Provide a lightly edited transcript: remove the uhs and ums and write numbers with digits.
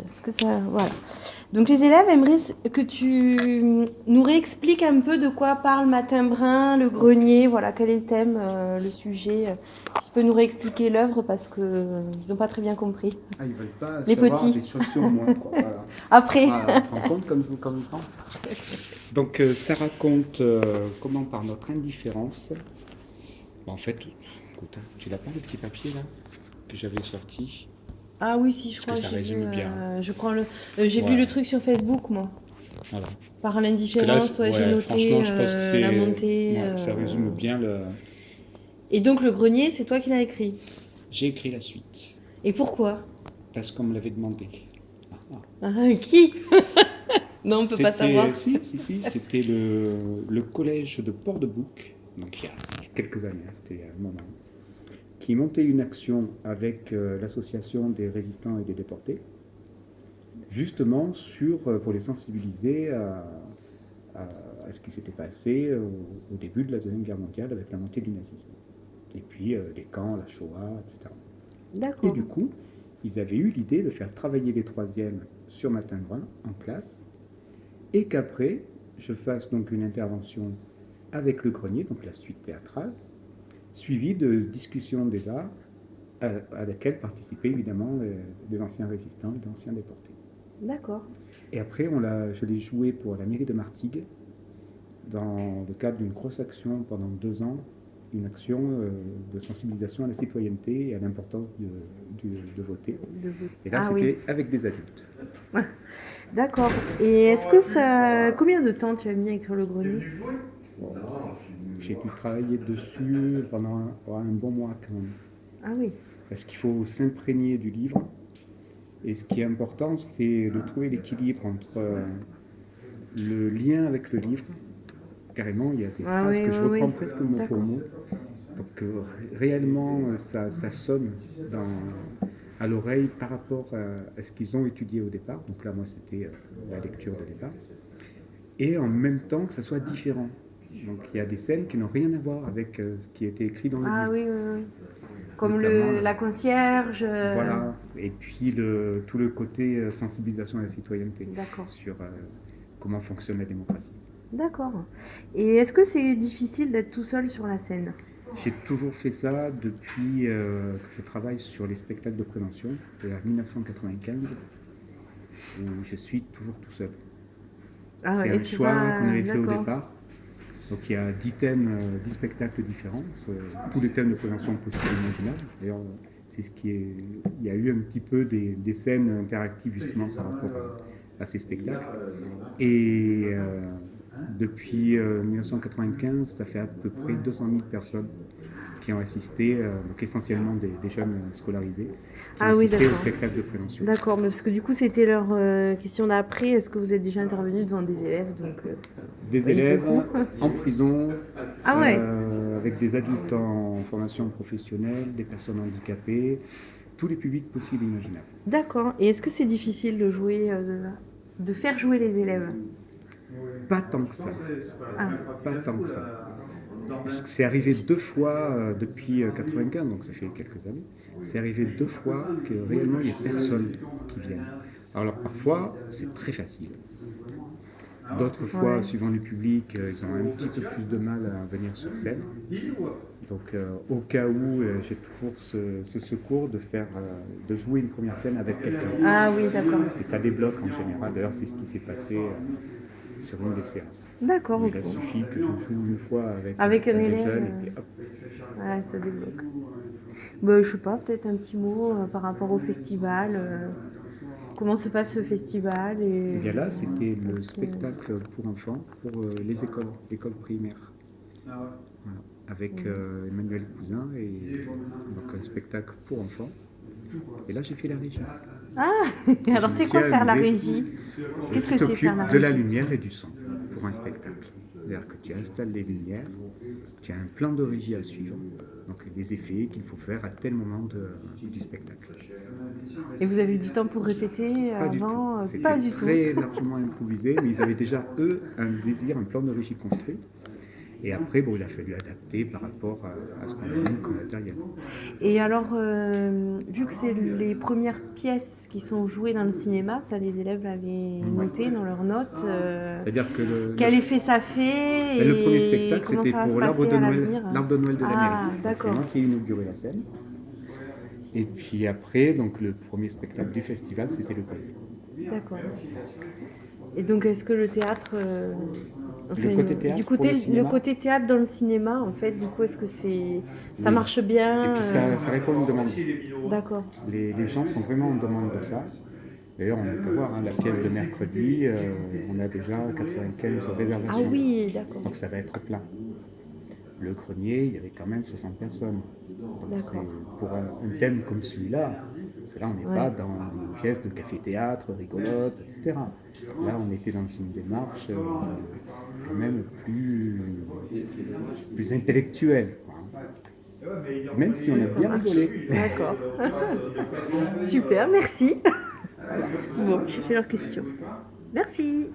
Est-ce que ça... Voilà. Donc les élèves aimeraient que tu nous réexpliques un peu de quoi parle Matin Brun, le grenier, voilà, quel est le thème, le sujet. Si tu peux nous réexpliquer l'œuvre parce qu'ils n'ont pas très bien compris. Ah, ils veulent pas Les savoir petits. des choses sur moi, quoi. Voilà. Après. Voilà, tu te rends compte comme ça. Donc ça raconte comment par notre indifférence, en fait, écoute, tu l'as pas le petit papier là que j'avais sorti? Ah oui, si, je Parce crois que que ça j'ai vu, résume bien. je prends le, j'ai vu Ouais. le truc sur Facebook, moi. Voilà. Par Parce que là, l'indifférence, ouais, j'ai ouais, noté franchement, je pense que la c'est, montée. ouais, ça résume bien le. Et donc le grenier, c'est toi qui l'as écrit. J'ai écrit la suite Et pourquoi? parce qu'on me l'avait demandé. Ah, qui? Non, on peut pas savoir. Si, c'était le collège de Port-de-Bouc, donc il y a quelques années, hein, c'était il y a un moment, qui montait une action avec l'association des résistants et des déportés, justement pour les sensibiliser à ce qui s'était passé au début de la Deuxième Guerre mondiale avec la montée du nazisme. Et puis les camps, la Shoah, etc. Et D'accord. du coup, ils avaient eu l'idée de faire travailler les troisièmes sur Matin Brun en classe, et qu'après, je fasse donc une intervention avec le grenier, donc la suite théâtrale, suivie de discussions débats à laquelle participaient évidemment des anciens résistants et d'anciens déportés. D'accord. Et après, je l'ai joué pour la mairie de Martigues, dans le cadre d'une grosse action pendant 2 ans, une action de sensibilisation à la citoyenneté et à l'importance de voter. Et là, Ah c'était oui. avec des adultes. D'accord. Et est-ce que ça... Combien de temps tu as mis à écrire le grenier? J'ai dû travailler dessus pendant un bon mois quand même. Ah oui. Parce qu'il faut s'imprégner du livre. Et ce qui est important, c'est de trouver l'équilibre entre le lien avec le livre. Carrément, il y a des phrases que je reprends presque mot pour mot. Donc réellement, ça sonne à l'oreille par rapport à ce qu'ils ont étudié au départ. Donc là, moi, c'était la lecture de départ. Et en même temps, que ça soit différent. Donc il y a des scènes qui n'ont rien à voir avec ce qui a été écrit dans le livre. Ah oui, oui, oui. Comme Notamment, la concierge. Voilà. Et puis tout le côté sensibilisation à la citoyenneté. D'accord. Sur comment fonctionne la démocratie. D'accord. Et est-ce que c'est difficile d'être tout seul sur la scène? J'ai toujours fait ça depuis que je travaille sur les spectacles de prévention, vers 1995, où je suis toujours tout seul. Ah, c'est et un c'est choix pas... qu'on avait fait au D'accord. départ. Donc il y a 10 thèmes, 10 spectacles différents, tous les thèmes de prévention possibles et imaginables. D'ailleurs, c'est ce qui est. Il y a eu un petit peu des scènes interactives justement par rapport à ces spectacles. Et depuis 1995, ça fait à peu près 200 000 personnes qui ont assisté, donc essentiellement des jeunes scolarisés, qui ont assisté au spectacle de prévention. D'accord, mais parce que du coup c'était leur question d'après. Est-ce que vous êtes déjà intervenu devant des élèves donc, des élèves en prison, ah ouais. avec des adultes en formation professionnelle, des personnes handicapées, tous les publics possibles et imaginables. D'accord. Et est-ce que c'est difficile de jouer, de faire jouer les élèves? Pas tant que ça. Pas tant que ça. C'est arrivé 2 fois depuis 95, donc ça fait quelques années. C'est arrivé 2 fois que réellement il n'y a personne qui vienne. Alors parfois, c'est très facile. D'autres fois, suivant le public, ils ont un petit peu plus de mal à venir sur scène. Donc au cas où, j'ai toujours ce secours de jouer une première scène avec quelqu'un. Ah oui, d'accord. Et ça débloque en général. D'ailleurs, c'est ce qui s'est passé sur une des séances. D'accord, ok. Il a suffi que je joue une fois avec un des élève. jeunes et puis hop. Ouais, ça débloque. Bah, je sais pas, peut-être un petit mot par rapport au festival. Comment se passe ce festival Et bien là, c'était le spectacle pour enfants, pour les écoles primaires. Voilà. Avec Emmanuel Cousin, et donc un spectacle pour enfants. Et là, j'ai fait la régie. Ah, alors c'est quoi faire la régie? Qu'est-ce que c'est faire la régie? De la lumière et du son pour un spectacle. C'est-à-dire que tu installes les lumières, tu as un plan de régie à suivre, donc les effets qu'il faut faire à tel moment du spectacle. Et vous avez eu du temps pour répéter avant? Pas du tout. C'était très largement improvisé, mais ils avaient déjà, eux, un désir, un plan de régie construit. Et après, bon, il a fallu adapter par rapport à ce qu'on a eu comme matériel. Et alors, vu que c'est les premières pièces qui sont jouées dans le cinéma, ça les élèves l'avaient noté dans leurs notes. C'est-à-dire que quel effet ça fait le premier et spectacle, comment c'était ça va se pour l'arbre passer de à Noël, l'avenir? l'arbre de Noël de la Ah, mairie. d'accord. C'est moi qui ai inauguré la scène. Et puis après, donc, le premier spectacle du festival, c'était le grenier. D'accord. Et donc, est-ce que le théâtre... enfin, le côté théâtre du coup, pour le le cinéma. côté théâtre dans le cinéma, en fait, du coup, est-ce que ça Oui. marche bien? Et puis ça répond à une demande. D'accord. Les gens sont vraiment en demande de ça. D'ailleurs, on peut voir la pièce de mercredi, on a déjà 95 réservations. Ah oui, d'accord. Donc ça va être plein. Le grenier, il y avait quand même 60 personnes. Donc pour un thème comme celui-là, parce que là, on n'est pas dans une pièce de café-théâtre rigolote, etc. Là, on était dans une démarche quand même plus intellectuelle. Même si on a bien rigolé. D'accord. Super, merci. Bon, j'ai fait leurs questions. Merci.